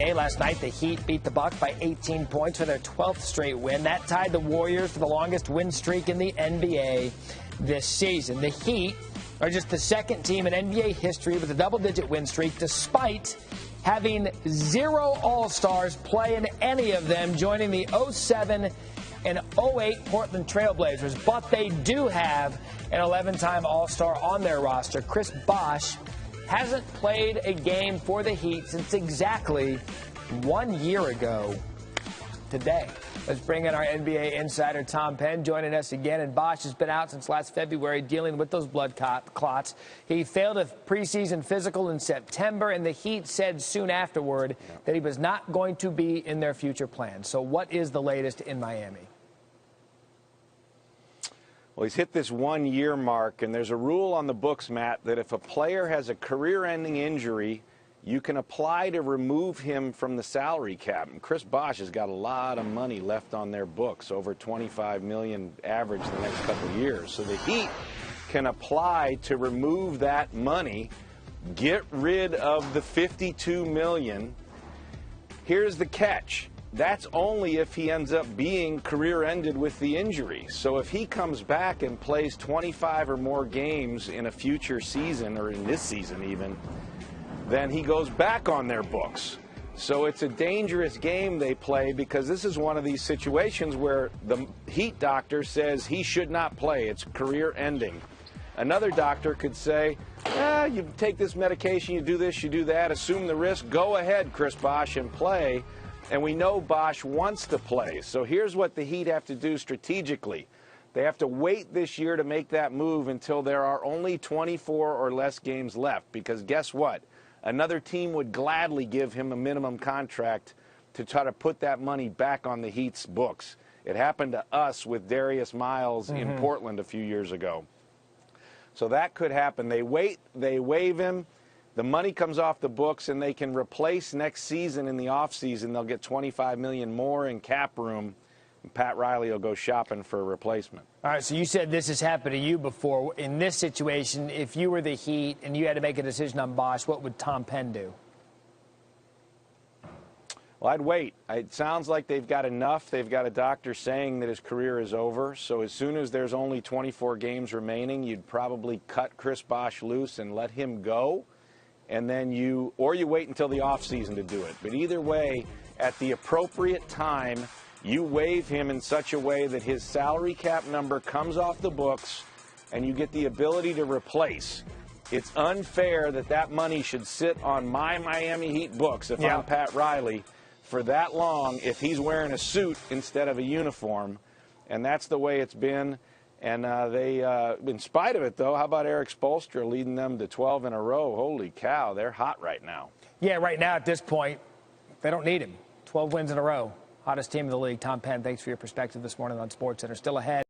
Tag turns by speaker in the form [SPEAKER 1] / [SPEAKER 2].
[SPEAKER 1] Last night, the Heat beat the Bucks by 18 points for their 12th straight win. That tied the Warriors for the longest win streak in the NBA this season. The Heat are just the second team in NBA history with a double-digit win streak, despite having 0 All-Stars play in any of them, joining the 07 and 08 Portland Trail Blazers. But they do have an 11-time All-Star on their roster. Bosh hasn't played a game for the Heat since exactly 1 year ago today. Let's bring in our NBA insider, Tom Penn, joining us again. And Bosh has been out since last February dealing with those blood clots. He failed a preseason physical in September, and the Heat said soon afterward that he was not going to be in their future plans. So what is the latest in Miami?
[SPEAKER 2] Well, he's hit this 1 year mark, and there's a rule on the books, Matt, that if a player has a career-ending injury, you can apply to remove him from the salary cap. And Bosh has got a lot of money left on their books, over $25 million average the next couple of years. So the Heat can apply to remove that money, get rid of the $52 million. Here's the catch. That's only if he ends up being career-ended with the injury. So if he comes back and plays 25 or more games in a future season, or in this season even, then he goes back on their books. So it's a dangerous game they play, because this is one of these situations where the Heat doctor says he should not play. It's career-ending. Another doctor could say, you take this medication, you do this, you do that, assume the risk, go ahead, Bosh, and play. And we know Bosh wants to play. So here's what the Heat have to do strategically. They have to wait this year to make that move until there are only 24 or less games left. Because guess what? Another team would gladly give him a minimum contract to try to put that money back on the Heat's books. It happened to us with Darius Miles in Portland a few years ago. So that could happen. They wait, they waive him. The money comes off the books, and they can replace next season in the offseason. They'll get $25 million more in cap room, and Pat Riley will go shopping for a replacement.
[SPEAKER 1] All right, so you said this has happened to you before. In this situation, if you were the Heat and you had to make a decision on Bosh, what would Tom Penn do?
[SPEAKER 2] Well, I'd wait. It sounds like they've got enough. They've got a doctor saying that his career is over. So as soon as there's only 24 games remaining, you'd probably cut Bosh loose and let him go. And then you wait until the offseason to do it. But either way, at the appropriate time, you waive him in such a way that his salary cap number comes off the books and you get the ability to replace. It's unfair that that money should sit on my Miami Heat books if I'm Pat Riley for that long if he's wearing a suit instead of a uniform. And that's the way it's been. And in spite of it, though, how about Eric Spoelstra leading them to 12 in a row? Holy cow, they're hot right now.
[SPEAKER 1] Yeah, right now at this point, they don't need him. 12 wins in a row. Hottest team in the league. Tom Penn, thanks for your perspective this morning on SportsCenter. Still ahead.